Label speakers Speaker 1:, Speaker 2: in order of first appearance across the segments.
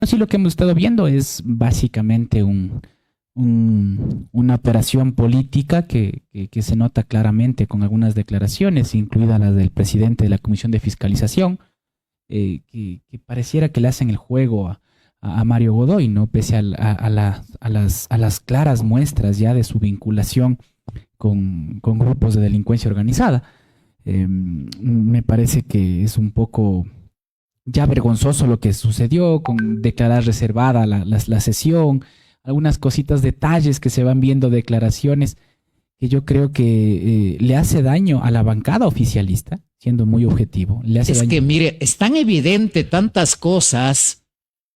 Speaker 1: Así lo que hemos estado viendo es básicamente una operación política que se nota claramente con algunas declaraciones, incluida la del presidente de la Comisión de Fiscalización, que pareciera que le hacen el juego a Mario Godoy, ¿no? Pese a las claras muestras ya de su vinculación con grupos de delincuencia organizada. Me parece que es un poco ya vergonzoso lo que sucedió con declarar reservada la sesión, algunas cositas, detalles que se van viendo, declaraciones que yo creo que le hace daño a la bancada oficialista, siendo muy objetivo. Le hace
Speaker 2: Es
Speaker 1: daño.
Speaker 2: que, mire, es tan evidente tantas cosas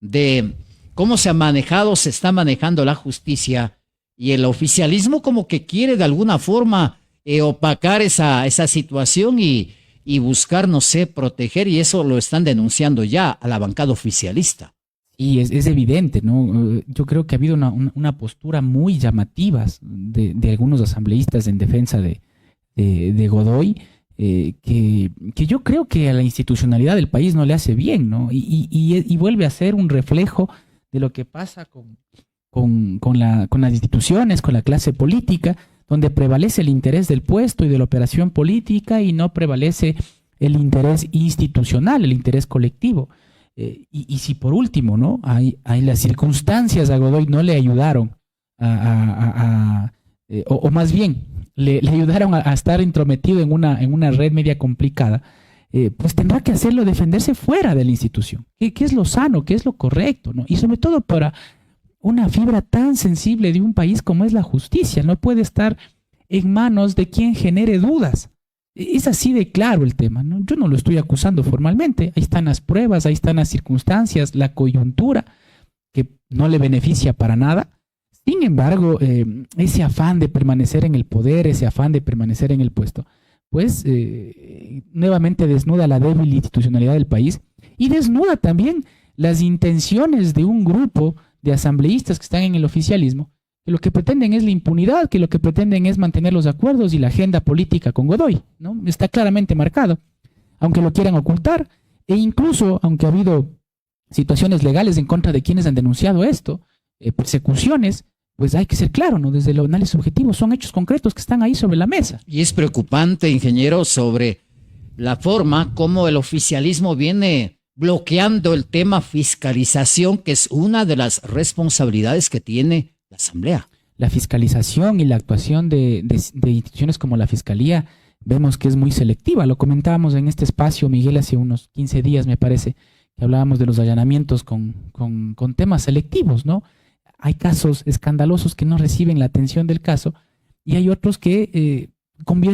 Speaker 2: de cómo se ha manejado, se está manejando la justicia y el oficialismo como que quiere de alguna forma opacar esa situación y buscar, no sé, proteger, y eso lo están denunciando ya a la bancada oficialista.
Speaker 1: Y es evidente, ¿no? Yo creo que ha habido una postura muy llamativa de algunos asambleístas en defensa de Godoy, que yo creo que a la institucionalidad del país no le hace bien, ¿no? Y vuelve a ser un reflejo de lo que pasa con las instituciones, con la clase política, donde prevalece el interés del puesto y de la operación política y no prevalece el interés institucional, el interés colectivo. Y si por último, ¿no? Hay las circunstancias a Godoy no le ayudaron o más bien le ayudaron a estar intrometido en una red media complicada, pues tendrá que hacerlo, defenderse fuera de la institución. ¿Qué es lo sano? ¿Qué es lo correcto? ¿No? Y sobre todo para una fibra tan sensible de un país como es la justicia. No puede estar en manos de quien genere dudas. Es así de claro el tema, ¿no? Yo no lo estoy acusando formalmente. Ahí están las pruebas, ahí están las circunstancias, la coyuntura que no le beneficia para nada. Sin embargo, ese afán de permanecer en el poder, ese afán de permanecer en el puesto, pues nuevamente desnuda la débil institucionalidad del país y desnuda también las intenciones de un grupo de asambleístas que están en el oficialismo, que lo que pretenden es la impunidad, que lo que pretenden es mantener los acuerdos y la agenda política con Godoy, ¿no? Está claramente marcado, aunque lo quieran ocultar, e incluso, aunque ha habido situaciones legales en contra de quienes han denunciado esto, persecuciones, pues hay que ser claro, ¿no? Desde el análisis objetivo, son hechos concretos que están ahí sobre la mesa.
Speaker 2: Y es preocupante, ingeniero, sobre la forma como el oficialismo viene bloqueando el tema fiscalización, que es una de las responsabilidades que tiene la Asamblea.
Speaker 1: La fiscalización y la actuación de instituciones como la Fiscalía vemos que es muy selectiva. Lo comentábamos en este espacio, Miguel, hace unos 15 días, me parece, que hablábamos de los allanamientos con temas selectivos, ¿no? Hay casos escandalosos que no reciben la atención del caso y hay otros que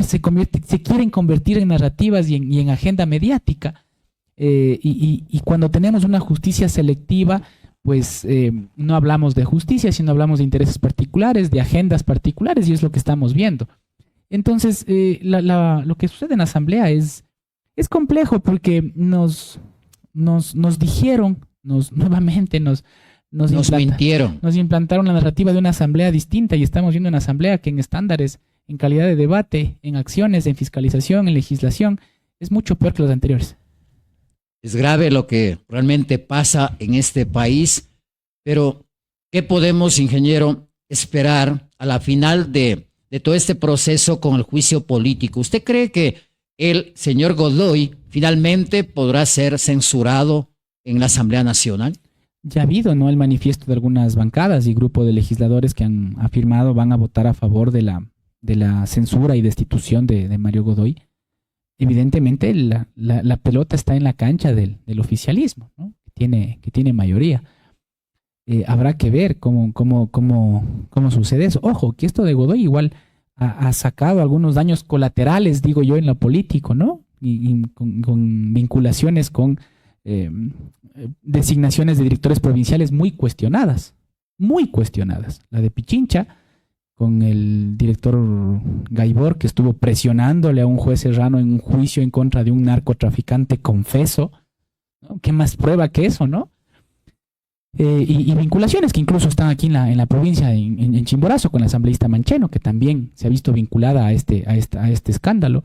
Speaker 1: se quieren convertir en narrativas y en agenda mediática. Y cuando tenemos una justicia selectiva, pues no hablamos de justicia, sino hablamos de intereses particulares, de agendas particulares, y es lo que estamos viendo. Entonces, lo que sucede en la Asamblea es complejo porque nos dijeron, nuevamente nos
Speaker 2: mintieron.
Speaker 1: Nos implantaron la narrativa de una Asamblea distinta y estamos viendo una Asamblea que en estándares, en calidad de debate, en acciones, en fiscalización, en legislación, es mucho peor que los anteriores.
Speaker 2: Es grave lo que realmente pasa en este país, pero ¿qué podemos, ingeniero, esperar a la final de todo este proceso con el juicio político? ¿Usted cree que el señor Godoy finalmente podrá ser censurado en la Asamblea Nacional?
Speaker 1: Ya ha habido, ¿no?, el manifiesto de algunas bancadas y grupo de legisladores que han afirmado van a votar a favor de la censura y destitución de Mario Godoy. Evidentemente la pelota está en la cancha del oficialismo, ¿no?, que tiene mayoría. Habrá que ver cómo sucede eso. Ojo, que esto de Godoy igual ha sacado algunos daños colaterales, digo yo, en lo político, ¿no? Y con vinculaciones con designaciones de directores provinciales muy cuestionadas. La de Pichincha, con el director Gaibor, que estuvo presionándole a un juez serrano en un juicio en contra de un narcotraficante confeso, ¿no? ¿Qué más prueba que eso, no? Y vinculaciones que incluso están aquí en la provincia, en Chimborazo, con la asambleísta Mancheno, que también se ha visto vinculada a este escándalo.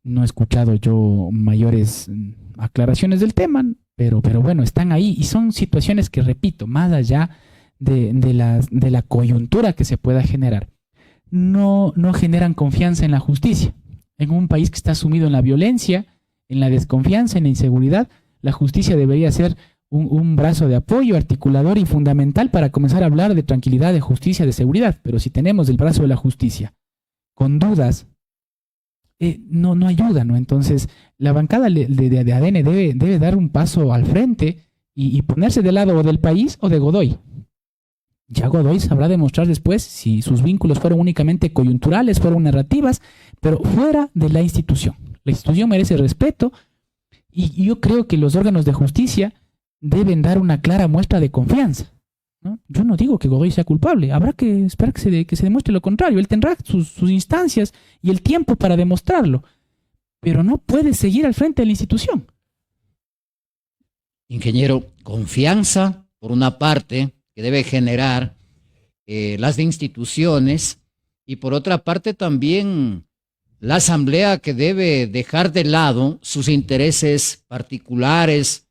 Speaker 1: No he escuchado yo mayores aclaraciones del tema. pero bueno, están ahí y son situaciones que, repito, más allá de la coyuntura que se pueda generar, no generan confianza en la justicia. En un país que está sumido en la violencia, en la desconfianza, en la inseguridad, la justicia debería ser un brazo de apoyo, articulador y fundamental para comenzar a hablar de tranquilidad, de justicia, de seguridad. Pero si tenemos el brazo de la justicia con dudas, no ayuda, ¿no? Entonces, la bancada de ADN debe dar un paso al frente y ponerse del lado o del país o de Godoy. Ya Godoy sabrá demostrar después si sus vínculos fueron únicamente coyunturales, fueron narrativas, pero fuera de la institución. La institución merece respeto y yo creo que los órganos de justicia deben dar una clara muestra de confianza, ¿no? Yo no digo que Godoy sea culpable, habrá que esperar que se demuestre lo contrario. Él tendrá sus instancias y el tiempo para demostrarlo, pero no puede seguir al frente de la institución.
Speaker 2: Ingeniero, confianza, por una parte, que debe generar las de instituciones, y por otra parte también la Asamblea, que debe dejar de lado sus intereses particulares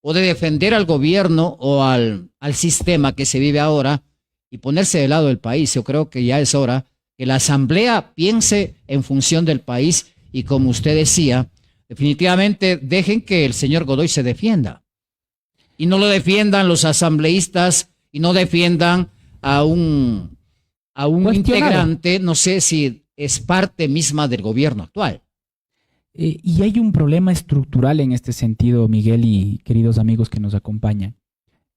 Speaker 2: o de defender al gobierno o al sistema que se vive ahora y ponerse del lado del país. Yo creo que ya es hora que la Asamblea piense en función del país y, como usted decía, definitivamente dejen que el señor Godoy se defienda y no lo defiendan los asambleístas y no defiendan a un integrante, no sé si es parte misma del gobierno actual.
Speaker 1: Y hay un problema estructural en este sentido, Miguel y queridos amigos que nos acompañan,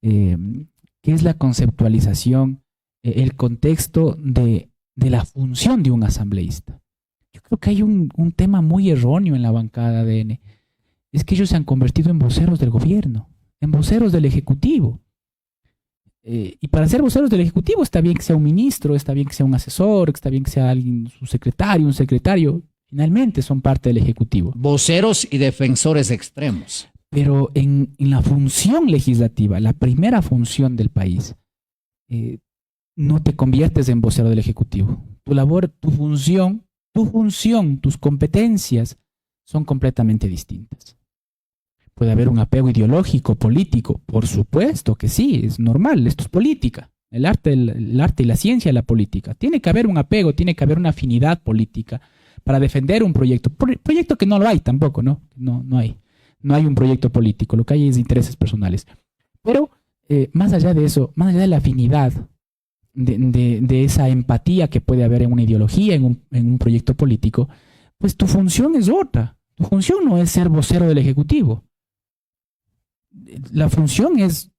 Speaker 1: que es la conceptualización, el contexto de la función de un asambleísta. Yo creo que hay un tema muy erróneo en la bancada de ADN. Es que ellos se han convertido en voceros del gobierno, en voceros del Ejecutivo. Y para ser voceros del Ejecutivo está bien que sea un ministro, está bien que sea un asesor, está bien que sea alguien, su secretario, un secretario. Finalmente son parte del Ejecutivo.
Speaker 2: Voceros y defensores extremos.
Speaker 1: Pero en la función legislativa, la primera función del país, no te conviertes en vocero del Ejecutivo. Tu labor, tu función, tus competencias son completamente distintas. Puede haber un apego ideológico, político, por supuesto que sí, es normal, esto es política. El arte y la ciencia de la política. Tiene que haber un apego, tiene que haber una afinidad política para defender un proyecto. Proyecto que no lo hay tampoco, ¿no? No hay un proyecto político, lo que hay es intereses personales. Pero más allá de eso, más allá de la afinidad, de esa empatía que puede haber en una ideología, en un proyecto político, pues tu función es otra. Tu función no es ser vocero del Ejecutivo. La función es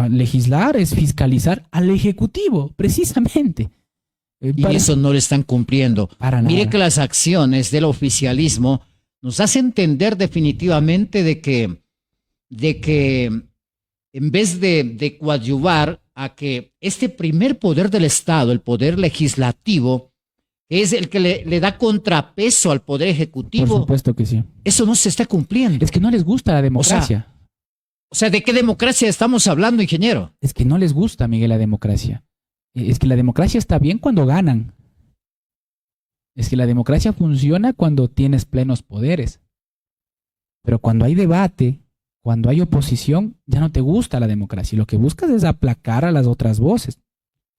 Speaker 1: legislar, es fiscalizar al Ejecutivo, precisamente.
Speaker 2: Y eso no lo están cumpliendo. Mire que las acciones del oficialismo nos hacen entender definitivamente de que en vez de coadyuvar a que este primer poder del Estado, el poder legislativo, es el que le da contrapeso al poder ejecutivo.
Speaker 1: Por supuesto que sí.
Speaker 2: Eso no se está cumpliendo.
Speaker 1: Es que no les gusta la democracia.
Speaker 2: O sea, ¿de qué democracia estamos hablando, ingeniero?
Speaker 1: Es que no les gusta, Miguel, la democracia. Es que la democracia está bien cuando ganan. Es que la democracia funciona cuando tienes plenos poderes. Pero cuando hay debate, cuando hay oposición, ya no te gusta la democracia. Y lo que buscas es aplacar a las otras voces.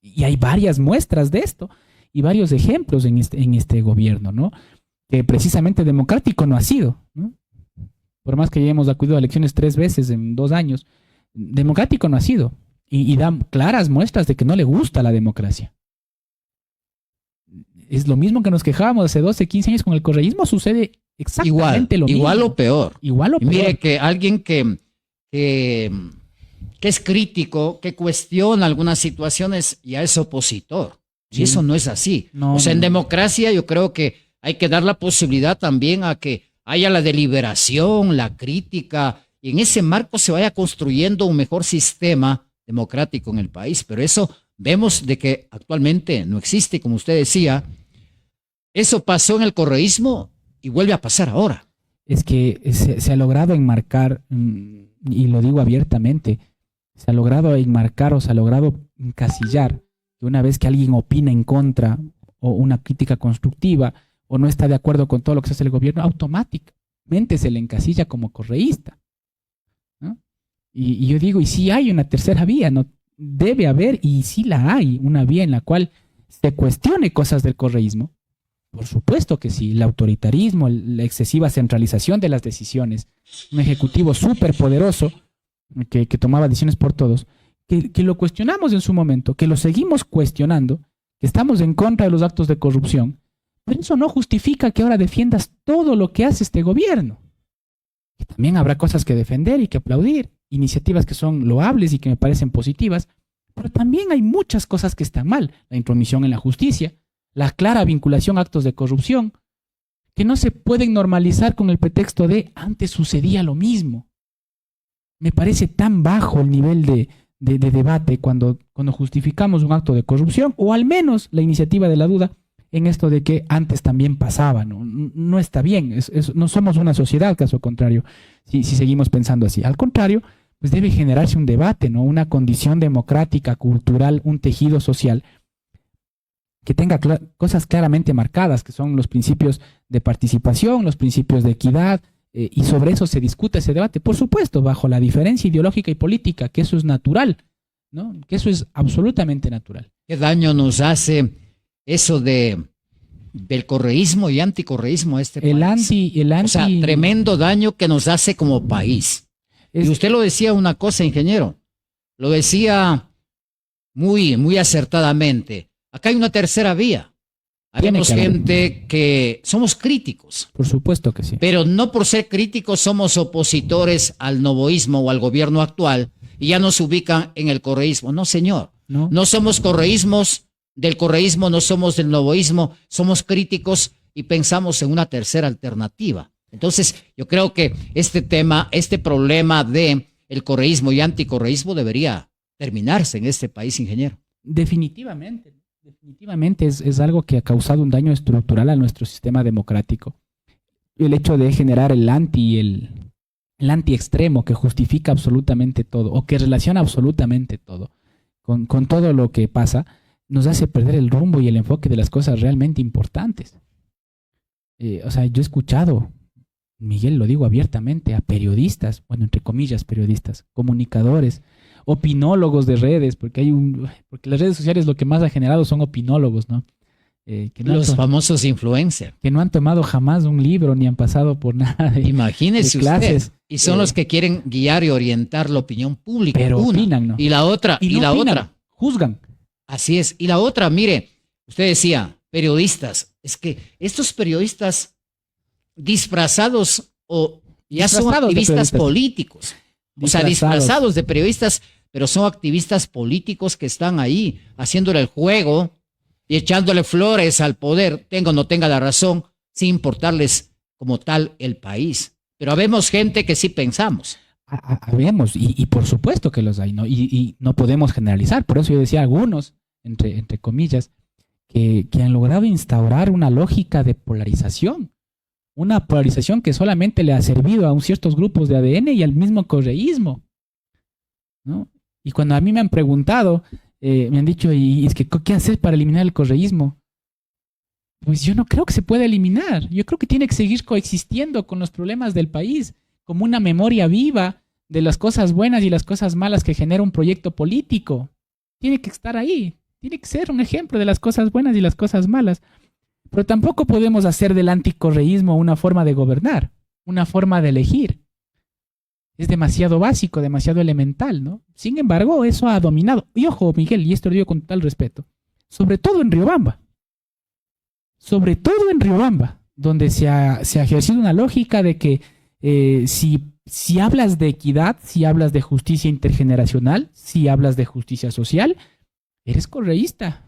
Speaker 1: Y hay varias muestras de esto y varios ejemplos en este gobierno, ¿no? Que precisamente democrático no ha sido, ¿no? Por más que hayamos acudido a elecciones 3 veces en 2 años, democrático no ha sido. Y da claras muestras de que no le gusta la democracia. Es lo mismo que nos quejábamos hace 12, 15 años con el correísmo, sucede exactamente lo mismo.
Speaker 2: Igual o peor.
Speaker 1: Igual o peor.
Speaker 2: Mire que alguien que es crítico, que cuestiona algunas situaciones, ya es opositor. Sí. Y eso no es así.
Speaker 1: No,
Speaker 2: o sea, en democracia yo creo que hay que dar la posibilidad también a que haya la deliberación, la crítica, y en ese marco se vaya construyendo un mejor sistema democrático en el país. Pero eso vemos de que actualmente no existe, como usted decía. Eso pasó en el correísmo y vuelve a pasar ahora.
Speaker 1: Es que se ha logrado enmarcar, y lo digo abiertamente, se ha logrado enmarcar o se ha logrado encasillar que una vez que alguien opina en contra o una crítica constructiva o no está de acuerdo con todo lo que hace el gobierno, automáticamente se le encasilla como correísta, ¿no? Y yo digo, y sí hay una tercera vía, ¿no? Debe haber, y sí la hay, una vía en la cual se cuestione cosas del correísmo. Por supuesto que sí, el autoritarismo, la excesiva centralización de las decisiones, un ejecutivo súper poderoso que tomaba decisiones por todos, que lo cuestionamos en su momento, que lo seguimos cuestionando, que estamos en contra de los actos de corrupción, pero eso no justifica que ahora defiendas todo lo que hace este gobierno. Que también habrá cosas que defender y que aplaudir, iniciativas que son loables y que me parecen positivas, pero también hay muchas cosas que están mal. La intromisión en la justicia, la clara vinculación a actos de corrupción, que no se pueden normalizar con el pretexto de antes sucedía lo mismo. Me parece tan bajo el nivel de debate cuando justificamos un acto de corrupción, o al menos la iniciativa de la duda en esto de que antes también pasaba. No está bien, no somos una sociedad, caso contrario, si seguimos pensando así. Al contrario, pues debe generarse un debate, ¿no? Una condición democrática, cultural, un tejido social que tenga cosas claramente marcadas, que son los principios de participación, los principios de equidad, y sobre eso se discute, ese debate, por supuesto, bajo la diferencia ideológica y política, que eso es natural, ¿no? Que eso es absolutamente natural.
Speaker 2: ¿Qué daño nos hace eso del correísmo y anticorreísmo a este país? O sea, tremendo daño que nos hace como país. Y usted lo decía una cosa, ingeniero, lo decía muy, muy acertadamente. Acá hay una tercera vía. Habemos gente que somos críticos.
Speaker 1: Por supuesto que sí.
Speaker 2: Pero no por ser críticos somos opositores al novoísmo o al gobierno actual y ya nos ubican en el correísmo. No, señor. No somos correísmos, del correísmo no somos del novoísmo, somos críticos y pensamos en una tercera alternativa. Entonces, yo creo que este tema, este problema de el correísmo y anticorreísmo debería terminarse en este país, ingeniero.
Speaker 1: Definitivamente es algo que ha causado un daño estructural a nuestro sistema democrático. El hecho de generar el anti extremo que justifica absolutamente todo o que relaciona absolutamente todo con todo lo que pasa, nos hace perder el rumbo y el enfoque de las cosas realmente importantes. O sea, yo he escuchado, Miguel, lo digo abiertamente, a periodistas, bueno, entre comillas periodistas, comunicadores, opinólogos de redes, porque las redes sociales lo que más ha generado son opinólogos, ¿no?
Speaker 2: Los famosos influencers.
Speaker 1: Que no han tomado jamás un libro ni han pasado por nada
Speaker 2: Imagínese
Speaker 1: de clases.
Speaker 2: Usted. Y son los que quieren guiar y orientar la opinión pública.
Speaker 1: Pero opinan, ¿no?
Speaker 2: Y la otra, otra.
Speaker 1: Juzgan.
Speaker 2: Así es. Y la otra, mire, usted decía, periodistas. Es que estos periodistas disfrazados o ya son activistas políticos. O sea, disfrazados de periodistas, pero son activistas políticos que están ahí haciéndole el juego y echándole flores al poder, tenga o no tenga la razón, sin importarles como tal el país. Pero habemos gente que sí pensamos.
Speaker 1: Habemos, y por supuesto que los hay, ¿no? Y no podemos generalizar. Por eso yo decía algunos, entre comillas, que han logrado instaurar una lógica de polarización. Una polarización que solamente le ha servido a ciertos grupos de ADN y al mismo correísmo, ¿no? Y cuando a mí me han preguntado, me han dicho, ¿y es que qué hacer para eliminar el correísmo? Pues yo no creo que se pueda eliminar. Yo creo que tiene que seguir coexistiendo con los problemas del país, como una memoria viva de las cosas buenas y las cosas malas que genera un proyecto político. Tiene que estar ahí. Tiene que ser un ejemplo de las cosas buenas y las cosas malas. Pero tampoco podemos hacer del anticorreísmo una forma de gobernar, una forma de elegir. Es demasiado básico, demasiado elemental, ¿no? Sin embargo, eso ha dominado. Y ojo, Miguel, y esto lo digo con total respeto, sobre todo en Riobamba. Sobre todo en Riobamba, donde se ha ejercido una lógica de que si hablas de equidad, si hablas de justicia intergeneracional, si hablas de justicia social, eres correísta.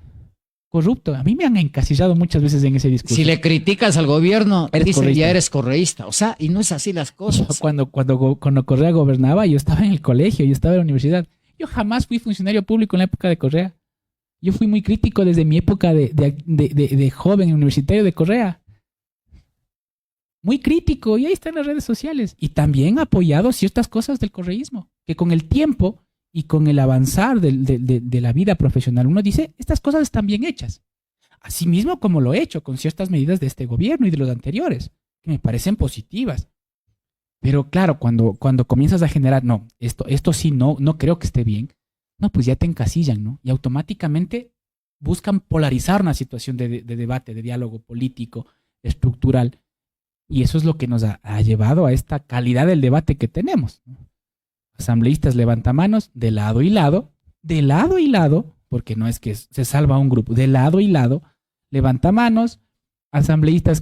Speaker 1: Corrupto. A mí me han encasillado muchas veces en ese discurso.
Speaker 2: Si le criticas al gobierno, dicen ya eres correísta. O sea, y no es así las cosas.
Speaker 1: Cuando Correa gobernaba, yo estaba en el colegio, yo estaba en la universidad. Yo jamás fui funcionario público en la época de Correa. Yo fui muy crítico desde mi época de joven universitario de Correa. Muy crítico, y ahí están las redes sociales. Y también apoyado ciertas cosas del correísmo, que con el tiempo y con el avanzar de la vida profesional, uno dice, estas cosas están bien hechas. Asimismo como lo he hecho con ciertas medidas de este gobierno y de los anteriores, que me parecen positivas. Pero claro, cuando comienzas a generar, no, esto sí, no creo que esté bien, no, pues ya te encasillan, ¿no? Y automáticamente buscan polarizar una situación de debate, de diálogo político, estructural. Y eso es lo que nos ha llevado a esta calidad del debate que tenemos, ¿no? Asambleístas levantamanos de lado y lado, porque no es que se salva un grupo, de lado y lado, levantamanos, asambleístas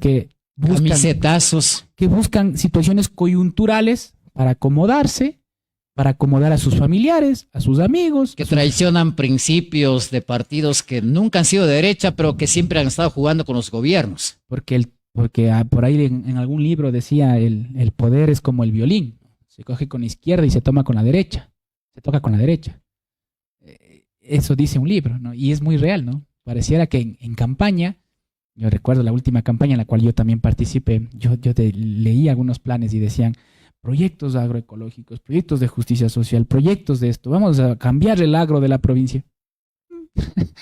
Speaker 2: Camisetazos.
Speaker 1: que buscan situaciones coyunturales para acomodarse, para acomodar a sus familiares, a sus amigos.
Speaker 2: Que traicionan principios de partidos que nunca han sido de derecha, pero que siempre han estado jugando con los gobiernos.
Speaker 1: Porque por ahí en algún libro decía el poder es como el violín, se coge con la izquierda y se toma con la derecha, se toca con la derecha. Eso dice un libro, ¿no? Y es muy real, ¿no? Pareciera que en campaña, yo recuerdo la última campaña en la cual yo también participé, yo leí algunos planes y decían proyectos agroecológicos, proyectos de justicia social, proyectos de esto, vamos a cambiar el agro de la provincia.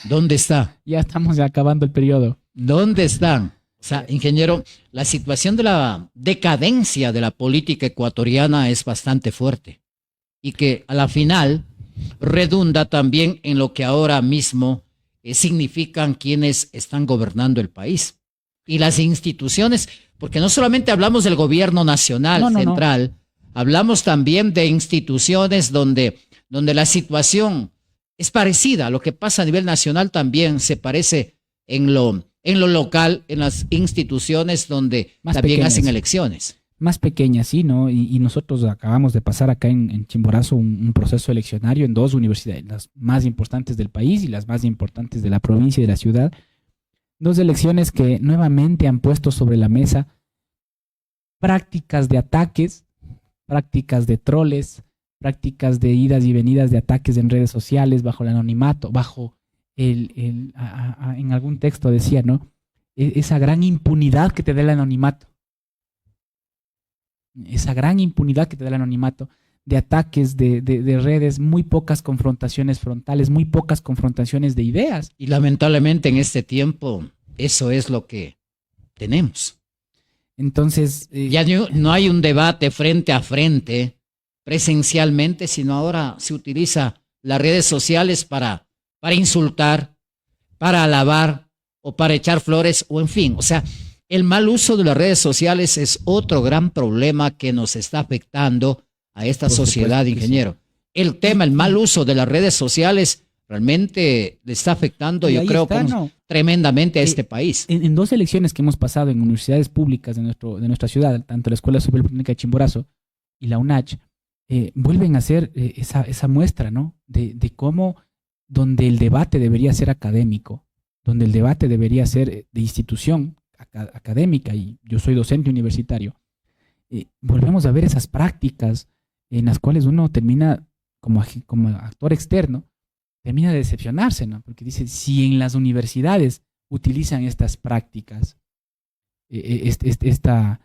Speaker 2: ¿Dónde está?
Speaker 1: Ya estamos acabando el periodo.
Speaker 2: ¿Dónde están? O sea, ingeniero, la situación de la decadencia de la política ecuatoriana es bastante fuerte y que a la final redunda también en lo que ahora mismo significan quienes están gobernando el país y las instituciones, porque no solamente hablamos del gobierno nacional central, hablamos también de instituciones donde la situación es parecida. A lo que pasa a nivel nacional también se parece en lo local, en las instituciones donde más también pequeñas, hacen elecciones.
Speaker 1: Más pequeñas, sí, ¿no? Y nosotros acabamos de pasar acá en Chimborazo un proceso eleccionario en 2 universidades, las más importantes del país y las más importantes de la provincia y de la ciudad. 2 elecciones que nuevamente han puesto sobre la mesa prácticas de ataques, prácticas de troles, prácticas de idas y venidas de ataques en redes sociales bajo el anonimato, bajo en algún texto decía, ¿no? Esa gran impunidad que te da el anonimato. Esa gran impunidad que te da el anonimato de ataques de redes, muy pocas confrontaciones frontales, muy pocas confrontaciones de ideas.
Speaker 2: Y lamentablemente en este tiempo eso es lo que tenemos.
Speaker 1: Entonces...
Speaker 2: ya no hay un debate frente a frente, presencialmente, sino ahora se utiliza las redes sociales para insultar, para alabar o para echar flores o en fin. O sea, el mal uso de las redes sociales es otro gran problema que nos está afectando a esta sociedad, ingeniero. Sí. El mal uso de las redes sociales realmente le está afectando, yo creo, tremendamente a este país.
Speaker 1: En 2 elecciones que hemos pasado en universidades públicas de nuestra ciudad, tanto la Escuela Superior Politécnica de Chimborazo y la UNACH, vuelven a hacer esa muestra, ¿no? De cómo donde el debate debería ser académico, donde el debate debería ser de institución académica, y yo soy docente universitario, volvemos a ver esas prácticas en las cuales uno termina, como actor externo, termina de decepcionarse, ¿no? Porque dice, si en las universidades utilizan estas prácticas, esta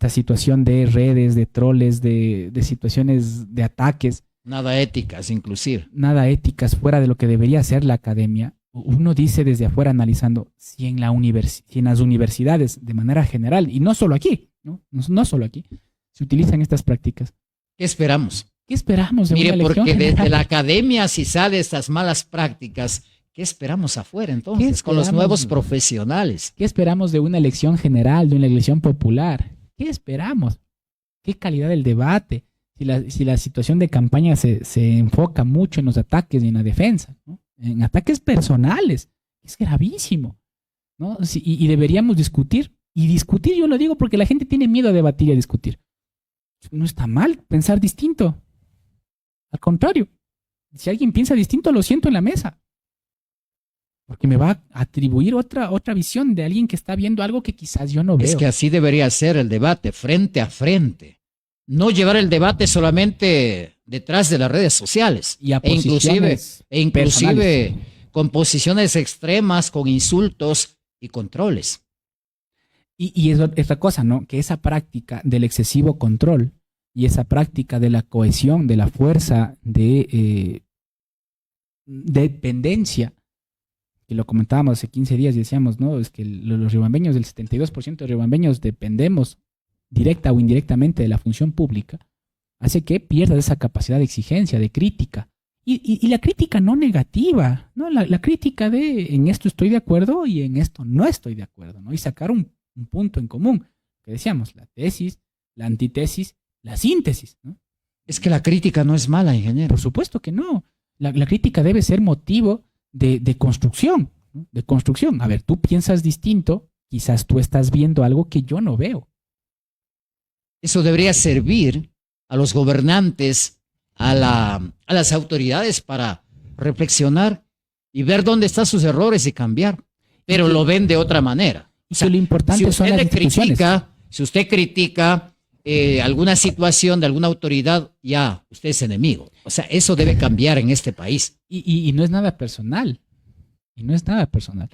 Speaker 1: situación de redes, de troles, de situaciones de ataques.
Speaker 2: Nada éticas, inclusive.
Speaker 1: Nada éticas, fuera de lo que debería ser la academia. Uno dice desde afuera analizando si en las universidades de manera general, y no solo aquí, no solo aquí, se utilizan estas prácticas.
Speaker 2: ¿Qué esperamos?
Speaker 1: ¿Qué esperamos de
Speaker 2: una elección porque
Speaker 1: general?
Speaker 2: Desde la academia, si sale estas malas prácticas, ¿qué esperamos afuera entonces con los nuevos profesionales?
Speaker 1: ¿Qué esperamos de una elección general, de una elección popular? ¿Qué esperamos? ¿Qué calidad del debate? Si la situación de campaña se enfoca mucho en los ataques y en la defensa, ¿no? En ataques personales, es gravísimo, ¿no? Y deberíamos discutir, yo lo digo porque la gente tiene miedo a debatir y a discutir. No está mal pensar distinto. Al contrario, si alguien piensa distinto, lo siento en la mesa. Porque me va a atribuir otra visión de alguien que está viendo algo que quizás yo no veo.
Speaker 2: Es que así debería ser el debate, frente a frente. No llevar el debate solamente detrás de las redes sociales.
Speaker 1: Y a posiciones
Speaker 2: inclusive con posiciones extremas, con insultos y controles.
Speaker 1: Y es otra cosa, ¿no? Que esa práctica del excesivo control y esa práctica de la cohesión, de la fuerza de dependencia, que lo comentábamos hace 15 días y decíamos, ¿no? Es que los riobambeños, del 72% de riobambeños dependemos directa o indirectamente de la función pública, hace que pierdas esa capacidad de exigencia, de crítica. Y la crítica no negativa, ¿no? La crítica de en esto estoy de acuerdo y en esto no estoy de acuerdo, ¿no? Y sacar un punto en común, que decíamos, la tesis, la antitesis, la síntesis, ¿no?
Speaker 2: Es que la crítica no es mala, ingeniero.
Speaker 1: Por supuesto que no. La crítica debe ser motivo de construcción, ¿no? De construcción. A ver, tú piensas distinto, quizás tú estás viendo algo que yo no veo.
Speaker 2: Eso debería servir a los gobernantes, a las autoridades para reflexionar y ver dónde están sus errores y cambiar. Pero lo ven de otra manera.
Speaker 1: O sea, lo importante son las instituciones.
Speaker 2: Si usted critica alguna situación de alguna autoridad, ya, usted es enemigo. O sea, eso debe cambiar en este país.
Speaker 1: Y no es nada personal. Y no es nada personal.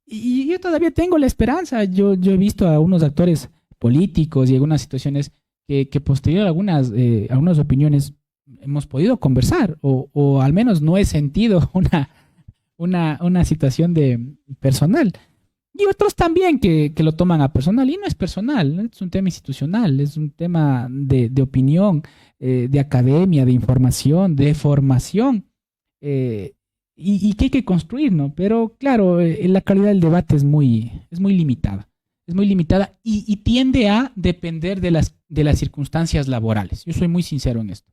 Speaker 1: Y yo todavía tengo la esperanza. Yo he visto a unos actores políticos y algunas situaciones que posterior a algunas opiniones hemos podido conversar, o al menos no he sentido una situación de personal. Y otros también que lo toman a personal, y no es personal, ¿no? Es un tema institucional, es un tema de opinión, de academia, de información, de formación, y que hay que construir, ¿no? Pero claro, la calidad del debate es muy limitada. Es muy limitada y tiende a depender de las circunstancias laborales. Yo soy muy sincero en esto.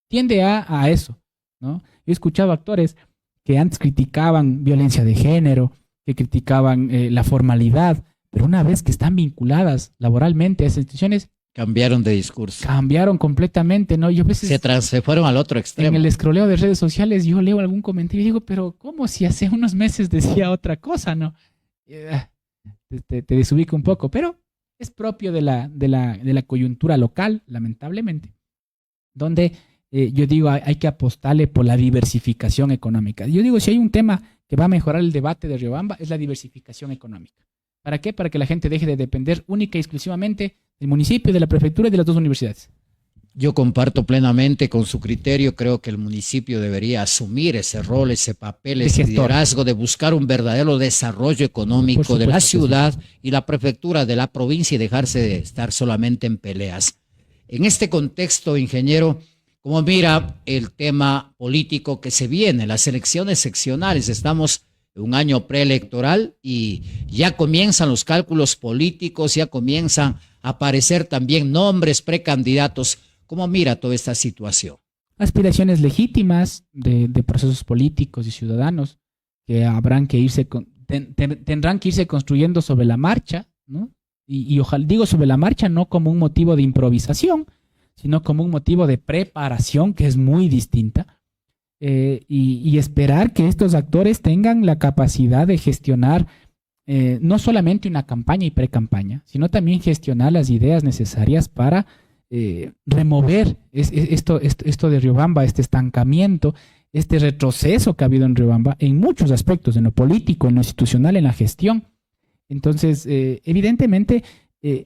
Speaker 1: Tiende a eso, ¿no? Yo he escuchado actores que antes criticaban violencia de género, que criticaban la formalidad, pero una vez que están vinculadas laboralmente a esas instituciones,
Speaker 2: cambiaron de discurso.
Speaker 1: Cambiaron completamente, ¿no? Yo a veces
Speaker 2: se fueron al otro extremo.
Speaker 1: En el escroleo de redes sociales yo leo algún comentario y digo, pero ¿cómo si hace unos meses decía otra cosa, no? Te desubica un poco, pero es propio de la coyuntura local, lamentablemente, donde yo digo, hay que apostarle por la diversificación económica. Yo digo, si hay un tema que va a mejorar el debate de Riobamba, es la diversificación económica. ¿Para qué? Para que la gente deje de depender única y exclusivamente del municipio, de la prefectura y de las dos universidades.
Speaker 2: Yo comparto plenamente con su criterio. Creo que el municipio debería asumir ese rol, ese papel, ese liderazgo de buscar un verdadero desarrollo económico de la ciudad y la prefectura de la provincia y dejarse de estar solamente en peleas. En este contexto, ingeniero, ¿cómo mira el tema político que se viene? Las elecciones seccionales, estamos en un año preelectoral y ya comienzan los cálculos políticos, ya comienzan a aparecer también nombres precandidatos. ¿Cómo mira toda esta situación?
Speaker 1: Aspiraciones legítimas de procesos políticos y ciudadanos que habrán que tendrán que irse construyendo sobre la marcha, ¿no? Y ojalá, digo sobre la marcha, no como un motivo de improvisación, sino como un motivo de preparación que es muy distinta, y esperar que estos actores tengan la capacidad de gestionar no solamente una campaña y pre-campaña, sino también gestionar las ideas necesarias para remover esto de Riobamba, este estancamiento, este retroceso que ha habido en Riobamba en muchos aspectos, en lo político, en lo institucional, en la gestión. Entonces, evidentemente,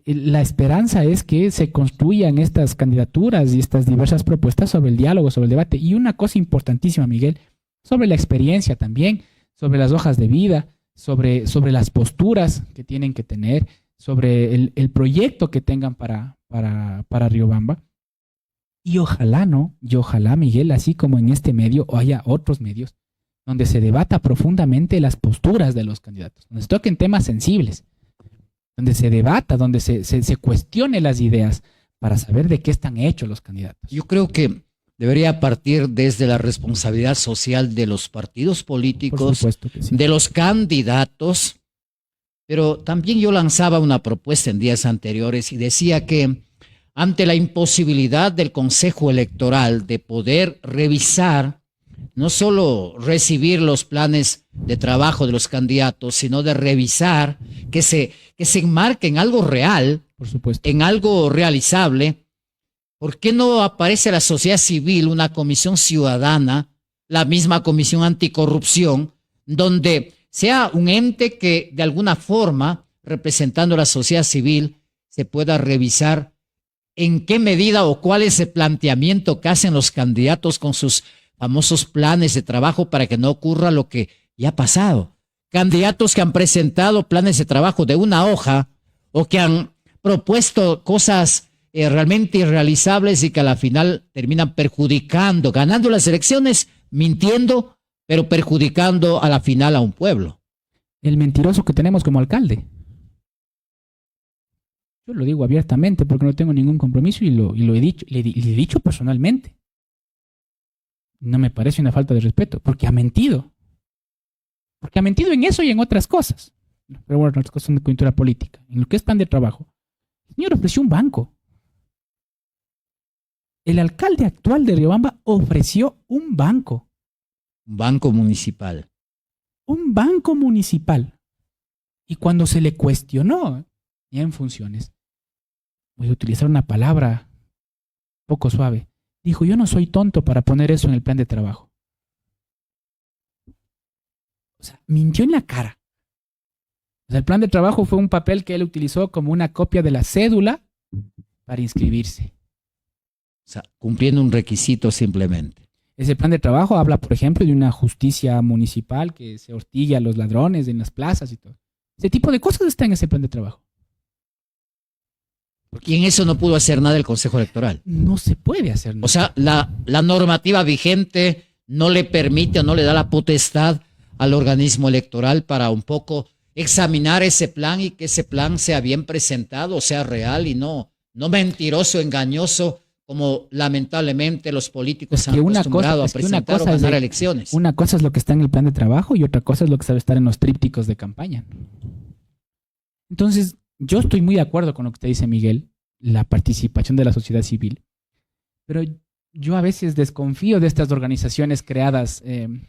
Speaker 1: la esperanza es que se construyan estas candidaturas y estas diversas propuestas sobre el diálogo, sobre el debate. Y una cosa importantísima, Miguel, sobre la experiencia también, sobre las hojas de vida, sobre las posturas que tienen que tener, sobre el proyecto que tengan para Riobamba. Y ojalá, ¿no? Y ojalá, Miguel, así como en este medio, o haya otros medios donde se debata profundamente las posturas de los candidatos, donde se toquen temas sensibles, donde se debata, donde se cuestione las ideas para saber de qué están hechos los candidatos.
Speaker 2: Yo creo que debería partir desde la responsabilidad social de los partidos políticos, sí, de los candidatos, pero también yo lanzaba una propuesta en días anteriores y decía que ante la imposibilidad del Consejo Electoral de poder revisar, no solo recibir los planes de trabajo de los candidatos, sino de revisar que se enmarque en algo real,
Speaker 1: por supuesto,
Speaker 2: en algo realizable. ¿Por qué no aparece la sociedad civil, una comisión ciudadana, la misma comisión anticorrupción, donde sea un ente que de alguna forma, representando a la sociedad civil, se pueda revisar en qué medida o cuál es el planteamiento que hacen los candidatos con sus famosos planes de trabajo para que no ocurra lo que ya ha pasado? Candidatos que han presentado planes de trabajo de una hoja o que han propuesto cosas realmente irrealizables y que a la final terminan perjudicando, ganando las elecciones, mintiendo, pero perjudicando a la final a un pueblo.
Speaker 1: El mentiroso que tenemos como alcalde. Yo lo digo abiertamente porque no tengo ningún compromiso y lo he dicho, le he dicho personalmente. No me parece una falta de respeto, porque ha mentido. Porque ha mentido en eso y en otras cosas. Pero bueno, otras cosas son de coyuntura política. En lo que es plan de trabajo, el señor ofreció un banco. El alcalde actual de Riobamba ofreció un banco.
Speaker 2: Un banco municipal.
Speaker 1: Un banco municipal. Y cuando se le cuestionó, ya en funciones, voy a utilizar una palabra poco suave, dijo, yo no soy tonto para poner eso en el plan de trabajo. O sea, mintió en la cara. O sea, el plan de trabajo fue un papel que él utilizó como una copia de la cédula para inscribirse.
Speaker 2: O sea, cumpliendo un requisito simplemente.
Speaker 1: Ese plan de trabajo habla, por ejemplo, de una justicia municipal que se hostilla a los ladrones en las plazas y todo. Ese tipo de cosas está en ese plan de trabajo.
Speaker 2: Y en eso no pudo hacer nada el Consejo Electoral.
Speaker 1: No se puede hacer nada.
Speaker 2: O sea, la normativa vigente no le permite o no le da la potestad al organismo electoral para un poco examinar ese plan y que ese plan sea bien presentado, sea real y no mentiroso, engañoso, como lamentablemente los políticos han acostumbrado a presentar o ganar elecciones.
Speaker 1: Una cosa es lo que está en el plan de trabajo y otra cosa es lo que sabe estar en los trípticos de campaña. Entonces, yo estoy muy de acuerdo con lo que te dice Miguel, la participación de la sociedad civil, pero yo a veces desconfío de estas organizaciones creadas,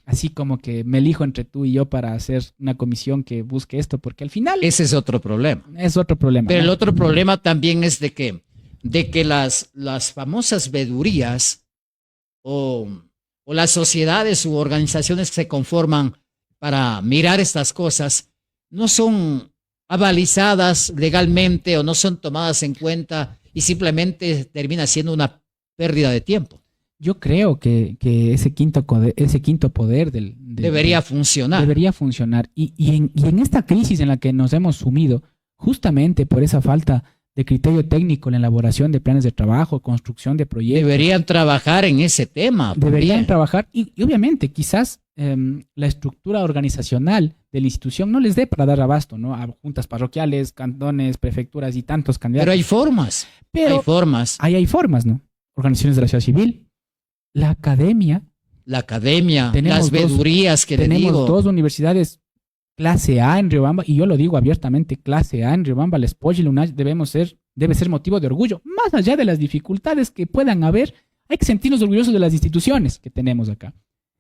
Speaker 1: así como que me elijo entre tú y yo para hacer una comisión que busque esto, porque al final...
Speaker 2: Ese es otro problema.
Speaker 1: Es otro problema.
Speaker 2: Pero
Speaker 1: ¿no?
Speaker 2: el otro problema también es de que las famosas vedurías o las sociedades u organizaciones que se conforman para mirar estas cosas no son avalizadas legalmente o no son tomadas en cuenta y simplemente termina siendo una pérdida de tiempo.
Speaker 1: Yo creo que ese quinto poder
Speaker 2: debería funcionar.
Speaker 1: Debería funcionar. Y en esta crisis en la que nos hemos sumido, justamente por esa falta de criterio técnico en la elaboración de planes de trabajo, construcción de proyectos.
Speaker 2: Deberían trabajar en ese tema.
Speaker 1: Deberían trabajar y obviamente quizás la estructura organizacional de la institución no les dé para dar abasto, ¿no? A juntas parroquiales, cantones, prefecturas y tantos candidatos.
Speaker 2: Pero hay formas.
Speaker 1: Hay formas, ¿no? Organizaciones de la sociedad civil, la academia,
Speaker 2: las vedurías que le digo.
Speaker 1: Tenemos dos universidades clase A en Riobamba, y yo lo digo abiertamente, clase A en Riobamba, la Espolla y la UNACH debe ser motivo de orgullo. Más allá de las dificultades que puedan haber, hay que sentirnos orgullosos de las instituciones que tenemos acá.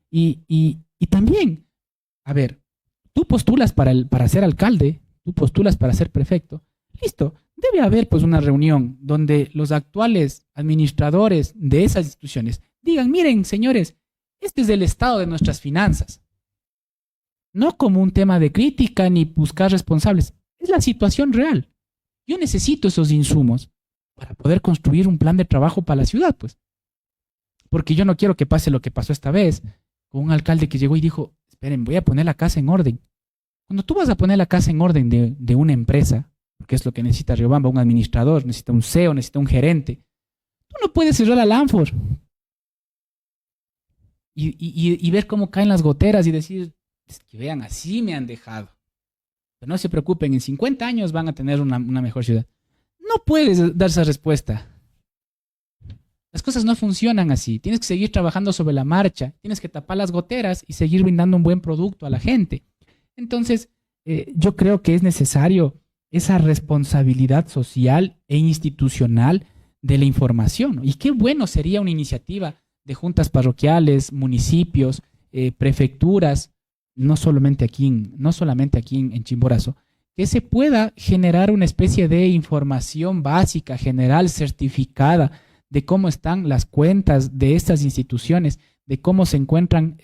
Speaker 1: Y también, a ver, tú postulas para ser alcalde, tú postulas para ser prefecto, listo, debe haber pues una reunión donde los actuales administradores de esas instituciones digan, miren señores, este es el estado de nuestras finanzas. No como un tema de crítica ni buscar responsables, es la situación real. Yo necesito esos insumos para poder construir un plan de trabajo para la ciudad, pues. Porque yo no quiero que pase lo que pasó esta vez, con un alcalde que llegó y dijo, esperen, voy a poner la casa en orden. Cuando tú vas a poner la casa en orden de una empresa, porque es lo que necesita Riobamba, un administrador, necesita un CEO, necesita un gerente, tú no puedes cerrar al ánfor y ver cómo caen las goteras y decir, es que vean, así me han dejado. Pero no se preocupen, en 50 años van a tener una mejor ciudad. No puedes dar esa respuesta. Las cosas no funcionan así. Tienes que seguir trabajando sobre la marcha. Tienes que tapar las goteras y seguir brindando un buen producto a la gente. Entonces, yo creo que es necesario esa responsabilidad social e institucional de la información, ¿no? Y qué bueno sería una iniciativa de juntas parroquiales, municipios, prefecturas, no solamente aquí en Chimborazo, que se pueda generar una especie de información básica, general, certificada, de cómo están las cuentas de estas instituciones, de cómo se encuentran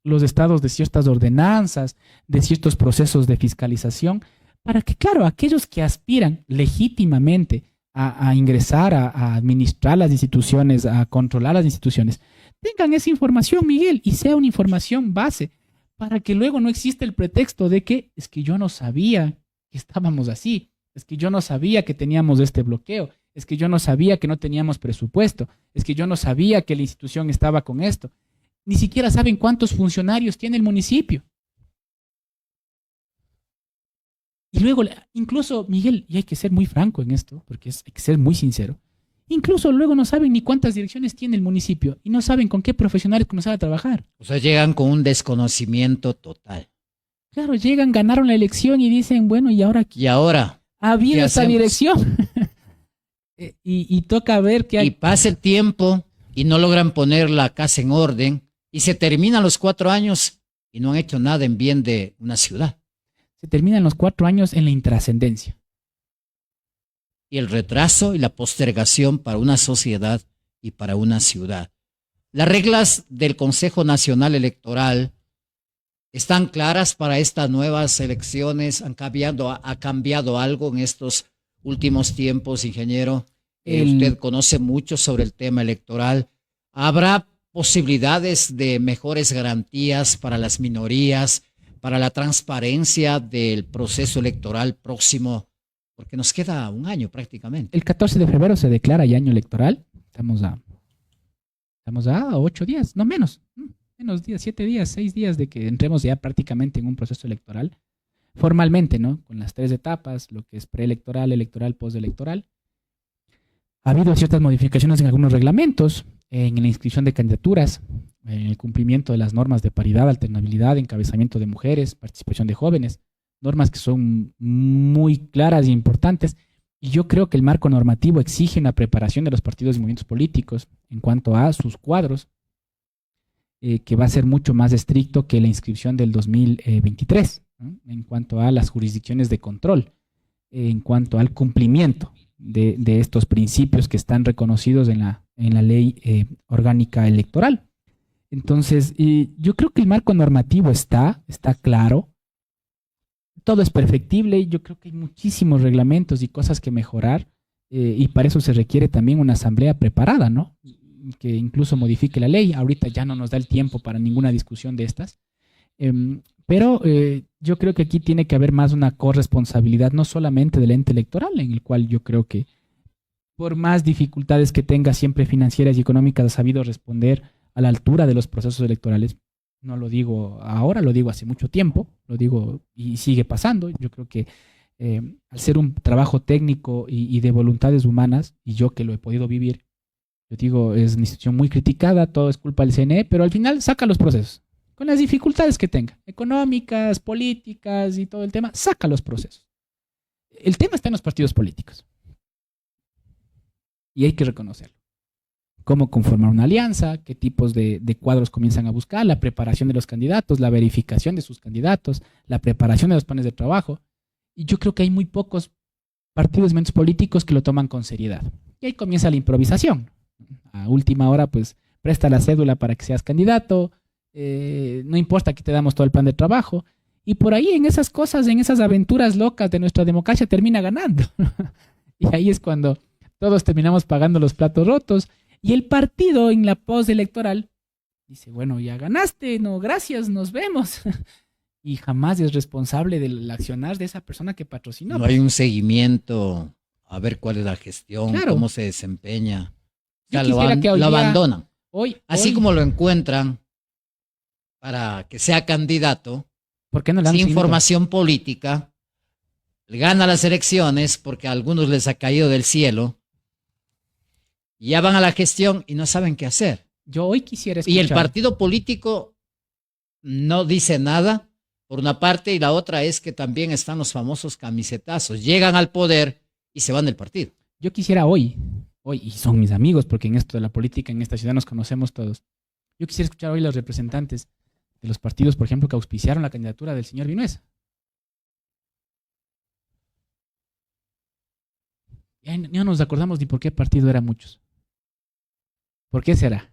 Speaker 1: los estados de ciertas ordenanzas, de ciertos procesos de fiscalización, para que, claro, aquellos que aspiran legítimamente a ingresar, a administrar las instituciones, a controlar las instituciones, tengan esa información, Miguel, y sea una información base, para que luego no exista el pretexto de que es que yo no sabía que estábamos así. es que yo no sabía que teníamos este bloqueo, es que yo no sabía que no teníamos presupuesto, es que yo no sabía que la institución estaba con esto. Ni siquiera saben cuántos funcionarios tiene el municipio. Y luego, incluso, Miguel, y hay que ser muy franco en esto, porque hay que ser muy sincero, incluso luego no saben ni cuántas direcciones tiene el municipio y no saben con qué profesionales comenzar a trabajar.
Speaker 2: O sea, llegan con un desconocimiento total.
Speaker 1: Claro, llegan, ganaron la elección y dicen, bueno, ¿y ahora qué?
Speaker 2: Y ahora,
Speaker 1: Ha habido
Speaker 2: ¿qué
Speaker 1: esta
Speaker 2: hacemos?
Speaker 1: dirección. Y toca ver qué
Speaker 2: Y
Speaker 1: hay.
Speaker 2: pasa el tiempo y no logran poner la casa en orden y se terminan los 4 años y no han hecho nada en bien de una ciudad.
Speaker 1: Se terminan los 4 años en la intrascendencia.
Speaker 2: Y el retraso y la postergación para una sociedad y para una ciudad. Las reglas del Consejo Nacional Electoral están claras para estas nuevas elecciones. ¿Ha cambiado algo en estos últimos tiempos, ingeniero? Usted conoce mucho sobre el tema electoral. ¿Habrá posibilidades de mejores garantías para las minorías, para la transparencia del proceso electoral próximo? Porque nos queda un año prácticamente.
Speaker 1: El 14 de febrero se declara ya año electoral. Estamos a 8 días, no menos. Menos días, 7 días, 6 días de que entremos ya prácticamente en un proceso electoral. Formalmente, ¿no? Con las 3 etapas, lo que es preelectoral, electoral, postelectoral. Ha habido ciertas modificaciones en algunos reglamentos, en la inscripción de candidaturas, en el cumplimiento de las normas de paridad, alternabilidad, encabezamiento de mujeres, participación de jóvenes, normas que son muy claras e importantes. Y yo creo que el marco normativo exige una preparación de los partidos y movimientos políticos en cuanto a sus cuadros, que va a ser mucho más estricto que la inscripción del 2023, ¿no? En cuanto a las jurisdicciones de control, en cuanto al cumplimiento de estos principios que están reconocidos en la ley orgánica electoral. Entonces, yo creo que el marco normativo está claro, todo es perfectible, yo creo que hay muchísimos reglamentos y cosas que mejorar, y para eso se requiere también una asamblea preparada, ¿no? Que incluso modifique la ley. Ahorita ya no nos da el tiempo para ninguna discusión de estas, pero yo creo que aquí tiene que haber más una corresponsabilidad, no solamente del ente electoral, en el cual yo creo que por más dificultades que tenga siempre financieras y económicas, ha sabido responder a la altura de los procesos electorales. No lo digo ahora, lo digo hace mucho tiempo, lo digo y sigue pasando. Yo creo que al ser un trabajo técnico y de voluntades humanas, y yo que lo he podido vivir, yo digo, es una institución muy criticada, todo es culpa del CNE, pero al final saca los procesos, con las dificultades que tenga, económicas, políticas y todo el tema, saca los procesos. El tema está en los partidos políticos. Y hay que reconocerlo. Cómo conformar una alianza, qué tipos de cuadros comienzan a buscar, la preparación de los candidatos, la verificación de sus candidatos, la preparación de los planes de trabajo. Y yo creo que hay muy pocos partidos y movimientos políticos que lo toman con seriedad. Y ahí comienza la improvisación. A última hora, pues, presta la cédula para que seas candidato, no importa que te damos todo el plan de trabajo, y por ahí en esas cosas, en esas aventuras locas de nuestra democracia termina ganando. Y ahí es cuando todos terminamos pagando los platos rotos, y el partido en la postelectoral dice, bueno, ya ganaste, no, gracias, nos vemos. Y jamás es responsable del accionar de esa persona que patrocinó.
Speaker 2: No hay un seguimiento a ver cuál es la gestión,
Speaker 1: Claro.
Speaker 2: Cómo se desempeña. O
Speaker 1: Yo
Speaker 2: sea,
Speaker 1: quisiera que hoy
Speaker 2: lo
Speaker 1: día-
Speaker 2: abandonan.
Speaker 1: Hoy,
Speaker 2: Así
Speaker 1: hoy,
Speaker 2: como lo encuentran para que sea candidato,
Speaker 1: ¿por qué no le han
Speaker 2: sin
Speaker 1: seguido?
Speaker 2: formación política, gana las elecciones porque a algunos les ha caído del cielo, y ya van a la gestión y no saben qué hacer.
Speaker 1: Yo hoy quisiera
Speaker 2: Y el
Speaker 1: escuchar.
Speaker 2: partido político no dice nada, por una parte, y la otra es que también están los famosos camisetazos. Llegan al poder y se van del partido.
Speaker 1: Yo quisiera hoy, y son mis amigos, porque en esto de la política, en esta ciudad nos conocemos todos. Yo quisiera escuchar hoy los representantes de los partidos, por ejemplo, que auspiciaron la candidatura del señor Vinuesa. Ya no nos acordamos ni por qué partido eran muchos. ¿Por qué será?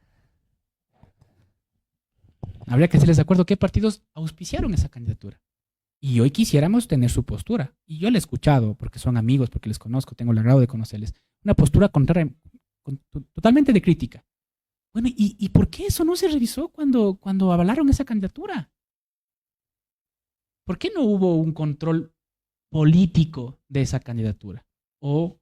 Speaker 1: Habría que hacerles de acuerdo qué partidos auspiciaron esa candidatura. Y hoy quisiéramos tener su postura. Y yo la he escuchado, porque son amigos, porque les conozco, tengo el agrado de conocerles. Una postura contraria, totalmente de crítica. Bueno, ¿y por qué eso no se revisó cuando avalaron esa candidatura? ¿Por qué no hubo un control político de esa candidatura o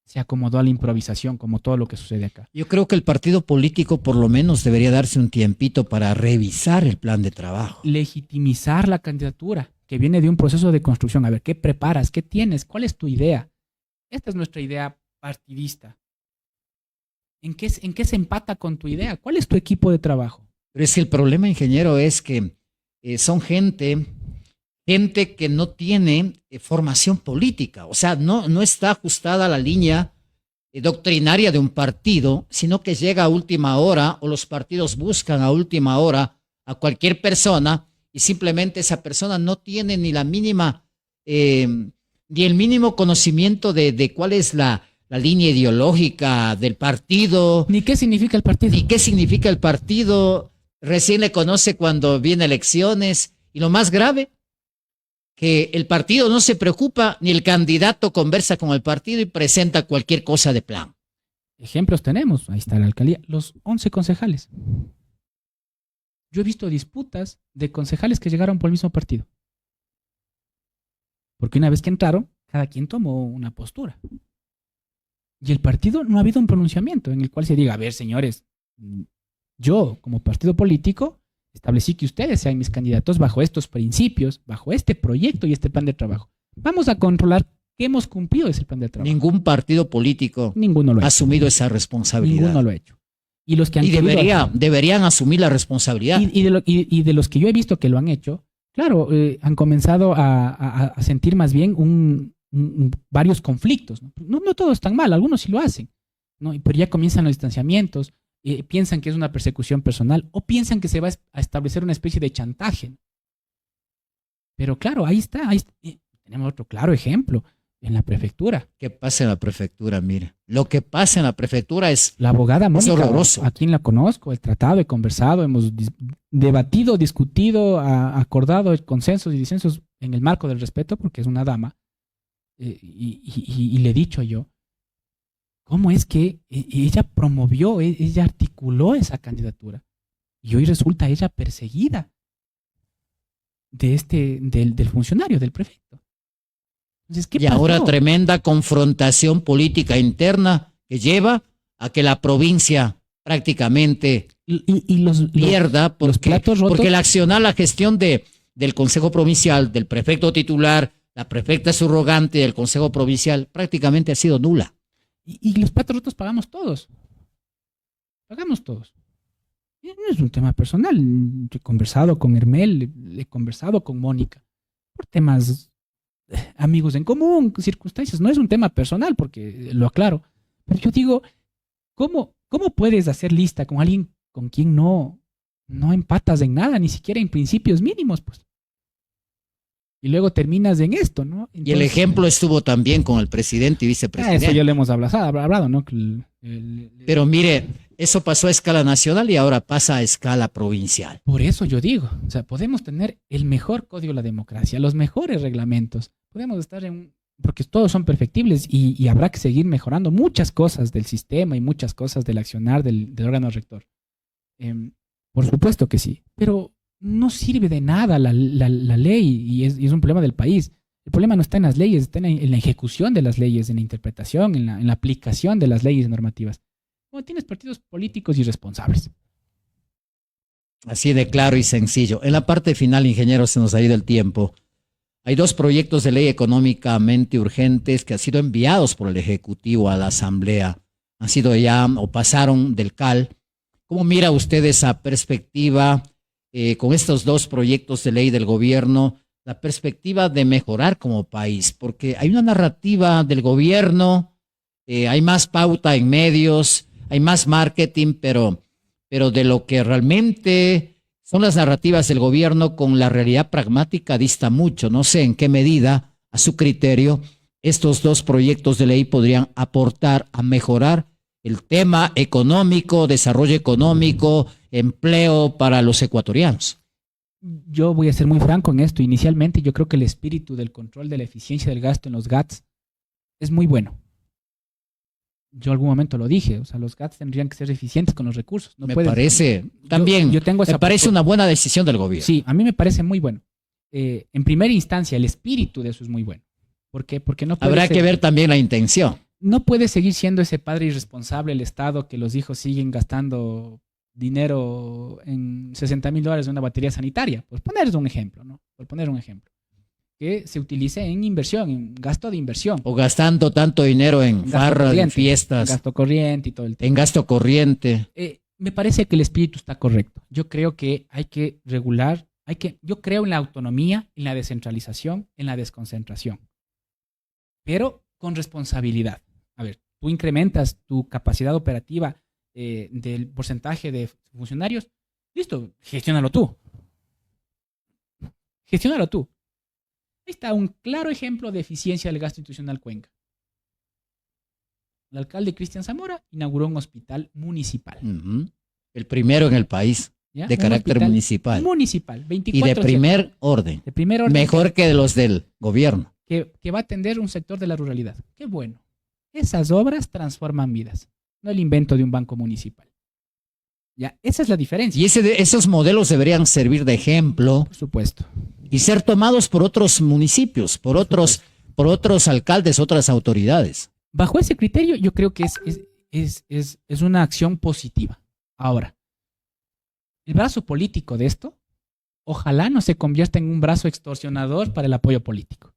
Speaker 1: se acomodó a la improvisación como todo lo que sucede acá.
Speaker 2: Yo creo que el partido político por lo menos debería darse un tiempito para revisar el plan de trabajo.
Speaker 1: Legitimizar la candidatura que viene de un proceso de construcción. A ver, ¿qué preparas? ¿Qué tienes? ¿Cuál es tu idea? Esta es nuestra idea partidista. ¿En qué se empata con tu idea? ¿Cuál es tu equipo de trabajo?
Speaker 2: Pero es que el problema, ingeniero, es que son gente que no tiene formación política, o sea, no está ajustada a la línea doctrinaria de un partido, sino que llega a última hora o los partidos buscan a última hora a cualquier persona y simplemente esa persona no tiene ni la mínima, ni el mínimo conocimiento de cuál es la línea ideológica del partido.
Speaker 1: Ni qué significa el partido.
Speaker 2: Ni qué significa el partido. Recién le conoce cuando viene elecciones. Y lo más grave, que el partido no se preocupa, ni el candidato conversa con el partido y presenta cualquier cosa de plan.
Speaker 1: Ejemplos tenemos, ahí está la alcaldía, los 11 concejales. Yo he visto disputas de concejales que llegaron por el mismo partido. Porque una vez que entraron, cada quien tomó una postura. Y el partido no ha habido un pronunciamiento en el cual se diga, a ver, señores, yo como partido político establecí que ustedes sean mis candidatos bajo estos principios, bajo este proyecto y este plan de trabajo. Vamos a controlar que hemos cumplido ese plan de trabajo.
Speaker 2: Ningún partido político ha asumido esa responsabilidad.
Speaker 1: Ninguno lo ha hecho. Y los que han
Speaker 2: deberían asumir la responsabilidad.
Speaker 1: Y de los que yo he visto que lo han hecho, claro, han comenzado a sentir más bien varios conflictos. No todo es tan mal, algunos sí lo hacen, ¿no? Pero ya comienzan los distanciamientos, piensan que es una persecución personal o piensan que se va a establecer una especie de chantaje. Pero claro, ahí está. Tenemos otro claro ejemplo en la prefectura.
Speaker 2: ¿Qué pasa en la prefectura? Mire, lo que pasa en la prefectura es
Speaker 1: la abogada Mónica,
Speaker 2: horroroso.
Speaker 1: A quien la conozco, he tratado, he conversado, hemos debatido, discutido, acordado consensos y disensos en el marco del respeto, porque es una dama. Y le he dicho yo, ¿cómo es que ella promovió, ella articuló esa candidatura? Y hoy resulta ella perseguida del funcionario, del prefecto. Entonces, ¿qué pasó?
Speaker 2: Ahora tremenda confrontación política interna que lleva a que la provincia prácticamente pierda
Speaker 1: los platos rotos,
Speaker 2: porque el accionar, la gestión del Consejo Provincial, del prefecto titular, la prefecta subrogante del Consejo Provincial prácticamente ha sido nula.
Speaker 1: Y los platos rotos pagamos todos. Pagamos todos. Y no es un tema personal. He conversado con Hermel, he conversado con Mónica por temas amigos en común, circunstancias. No es un tema personal, porque lo aclaro. Pero yo digo, ¿cómo puedes hacer lista con alguien con quien no empatas en nada, ni siquiera en principios mínimos, pues? Y luego terminas en esto, ¿no? Entonces,
Speaker 2: y el ejemplo estuvo también con el presidente y vicepresidente.
Speaker 1: Eso ya lo hemos hablado, ¿no?
Speaker 2: Pero mire, eso pasó a escala nacional y ahora pasa a escala provincial.
Speaker 1: Por eso yo digo, o sea, podemos tener el mejor código de la democracia, los mejores reglamentos, podemos estar porque todos son perfectibles y habrá que seguir mejorando muchas cosas del sistema y muchas cosas del accionar del órgano rector. Por supuesto que sí, pero no sirve de nada la ley y es un problema del país. El problema no está en las leyes, está en la ejecución de las leyes, en la interpretación, en la aplicación de las leyes normativas. Bueno, tienes partidos políticos irresponsables.
Speaker 2: Así de claro y sencillo. En la parte final, ingeniero, se nos ha ido el tiempo. Hay 2 proyectos de ley económicamente urgentes que han sido enviados por el Ejecutivo a la Asamblea. Han sido ya o pasaron del CAL. ¿Cómo mira usted esa perspectiva con estos 2 proyectos de ley del gobierno? La perspectiva de mejorar como país, porque hay una narrativa del gobierno, hay más pauta en medios, hay más marketing, pero de lo que realmente son las narrativas del gobierno con la realidad pragmática dista mucho. No sé en qué medida, a su criterio, estos 2 proyectos de ley podrían aportar a mejorar el tema económico, desarrollo económico, empleo para los ecuatorianos.
Speaker 1: Yo voy a ser muy franco en esto. Inicialmente yo creo que el espíritu del control de la eficiencia del gasto en los GATS es muy bueno. Yo algún momento lo dije, o sea, los GATS tendrían que ser eficientes con los recursos.
Speaker 2: Me parece también, me parece una buena decisión del gobierno.
Speaker 1: Sí, a mí me parece muy bueno. En primera instancia, el espíritu de eso es muy bueno. ¿Por qué? Porque no puede
Speaker 2: Habrá
Speaker 1: ser-
Speaker 2: que ver también la intención.
Speaker 1: no puede seguir siendo ese padre irresponsable el Estado que los hijos siguen gastando dinero en $60,000 en una batería sanitaria. Por poner un ejemplo, ¿no? Por poner un ejemplo. Que se utilice en inversión, en gasto de inversión,
Speaker 2: O gastando tanto dinero en
Speaker 1: gasto
Speaker 2: farras, en
Speaker 1: corriente,
Speaker 2: fiestas,
Speaker 1: gasto corriente y todo el tema.
Speaker 2: en gasto corriente.
Speaker 1: Me parece que el espíritu está correcto. Yo creo que hay que regular, yo creo en la autonomía, en la descentralización, en la desconcentración, pero con responsabilidad. A ver, tú incrementas tu capacidad operativa del porcentaje de funcionarios, listo, gestiónalo tú. Gestiónalo tú. Ahí está un claro ejemplo de eficiencia del gasto institucional Cuenca. El alcalde Cristian Zamora inauguró un hospital municipal.
Speaker 2: Ujú. El primero en el país,
Speaker 1: ¿Ya?
Speaker 2: de
Speaker 1: Un
Speaker 2: carácter
Speaker 1: hospital
Speaker 2: municipal.
Speaker 1: Municipal,
Speaker 2: Y
Speaker 1: 24/7.
Speaker 2: de primer orden.
Speaker 1: De primer orden.
Speaker 2: Mejor que los del gobierno.
Speaker 1: Que va a atender un sector de la ruralidad. Qué bueno. Esas obras transforman vidas, no el invento de un banco municipal. Ya, esa es la diferencia.
Speaker 2: Y esos modelos deberían servir de ejemplo
Speaker 1: Por supuesto.
Speaker 2: y ser tomados por otros municipios, por otros alcaldes, otras autoridades.
Speaker 1: Bajo ese criterio, yo creo que es una acción positiva. Ahora, el brazo político de esto, ojalá no se convierta en un brazo extorsionador para el apoyo político.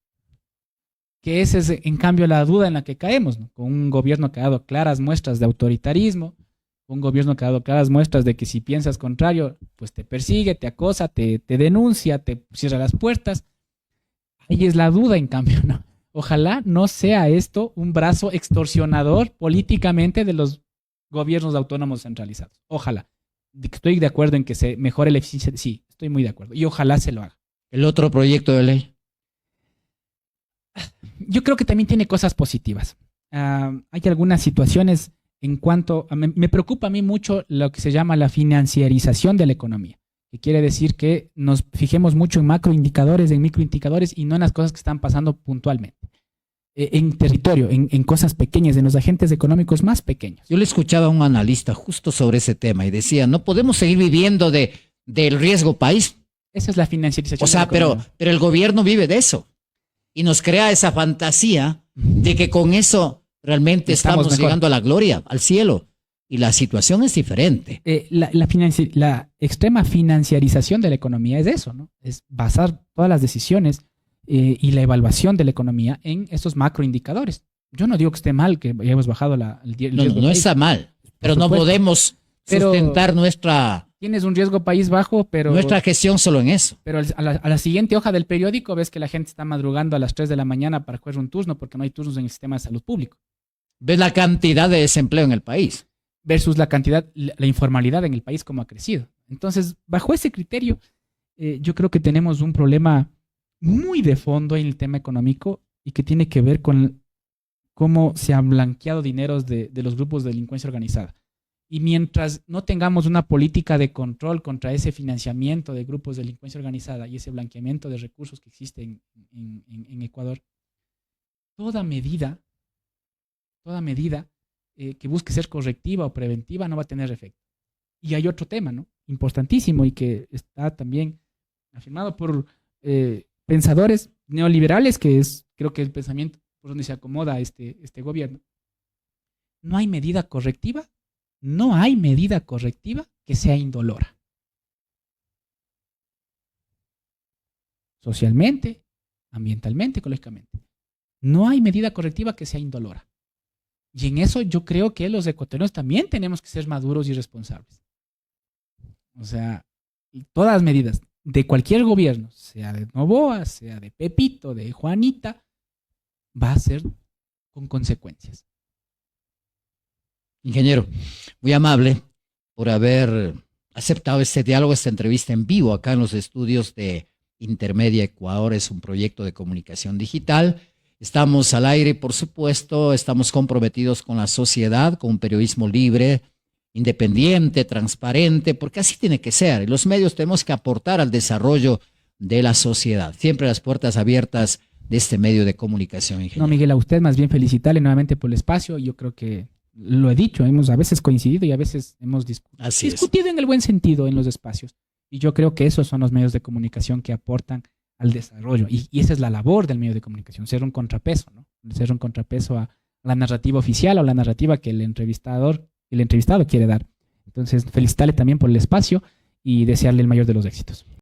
Speaker 1: Que esa es, en cambio, la duda en la que caemos, ¿no? Con un gobierno que ha dado claras muestras de autoritarismo, un gobierno que ha dado claras muestras de que si piensas contrario, pues te persigue, te acosa, te denuncia, te cierra las puertas. Ahí es la duda, en cambio, ¿no? Ojalá no sea esto un brazo extorsionador políticamente de los gobiernos autónomos centralizados. Ojalá. Estoy de acuerdo en que se mejore la eficiencia. Sí, estoy muy de acuerdo. Y ojalá se lo haga.
Speaker 2: El otro proyecto de ley.
Speaker 1: Yo creo que también tiene cosas positivas. Hay algunas situaciones en cuanto me preocupa a mí mucho lo que se llama la financiarización de la economía, que quiere decir que nos fijemos mucho en macroindicadores, en microindicadores y no en las cosas que están pasando puntualmente. En territorio, en cosas pequeñas, en los agentes económicos más pequeños.
Speaker 2: Yo le escuchaba a un analista justo sobre ese tema y decía, no podemos seguir viviendo del riesgo país.
Speaker 1: Esa es la financiarización.
Speaker 2: O sea,
Speaker 1: de la economía.
Speaker 2: pero el gobierno vive de eso. Y nos crea esa fantasía de que con eso realmente estamos
Speaker 1: mejor.
Speaker 2: llegando a la gloria, al cielo. Y la situación es diferente.
Speaker 1: La extrema financiarización de la economía es eso, ¿no? Es basar todas las decisiones y la evaluación de la economía en estos macroindicadores. Yo no digo que esté mal que hayamos bajado el
Speaker 2: No,
Speaker 1: riesgo
Speaker 2: no
Speaker 1: país.
Speaker 2: está mal, pero no
Speaker 1: supuesto.
Speaker 2: podemos
Speaker 1: Pero-
Speaker 2: sustentar nuestra
Speaker 1: Tienes un riesgo país bajo, pero
Speaker 2: gestión solo en eso.
Speaker 1: a la siguiente hoja del periódico ves que la gente está madrugando a las 3 de la mañana para coger un turno porque no hay turnos en el sistema de salud público.
Speaker 2: Ves la cantidad de desempleo en el país.
Speaker 1: Versus la informalidad en el país como ha crecido. Entonces, bajo ese criterio, yo creo que tenemos un problema muy de fondo en el tema económico y que tiene que ver con cómo se han blanqueado dineros de los grupos de delincuencia organizada. Y mientras no tengamos una política de control contra ese financiamiento de grupos de delincuencia organizada y ese blanqueamiento de recursos que existe en Ecuador, toda medida que busque ser correctiva o preventiva no va a tener efecto. Y hay otro tema, ¿no? Importantísimo y que está también afirmado por pensadores neoliberales, que es creo que el pensamiento por donde se acomoda este gobierno. No hay medida correctiva que sea indolora. Socialmente, ambientalmente, ecológicamente. No hay medida correctiva que sea indolora. Y en eso yo creo que los ecuatorianos también tenemos que ser maduros y responsables. O sea, todas las medidas de cualquier gobierno, sea de Noboa, sea de Pepito, de Juanita, va a ser con consecuencias.
Speaker 2: Ingeniero, muy amable por haber aceptado este diálogo, esta entrevista en vivo acá en los estudios de Intermedia Ecuador. Es un proyecto de comunicación digital. Estamos al aire, por supuesto, estamos comprometidos con la sociedad, con un periodismo libre, independiente, transparente, porque así tiene que ser. Y los medios tenemos que aportar al desarrollo de la sociedad. Siempre las puertas abiertas de este medio de comunicación, ingeniero.
Speaker 1: No, Miguel, a usted más bien felicitarle nuevamente por el espacio. Yo creo que lo he dicho, hemos a veces coincidido y a veces hemos discutido en el buen sentido en los espacios. Y yo creo que esos son los medios de comunicación que aportan al desarrollo. Y esa es la labor del medio de comunicación, ser un contrapeso, ¿no? Ser un contrapeso a la narrativa oficial o la narrativa que el entrevistado quiere dar. Entonces, felicitarle también por el espacio y desearle el mayor de los éxitos.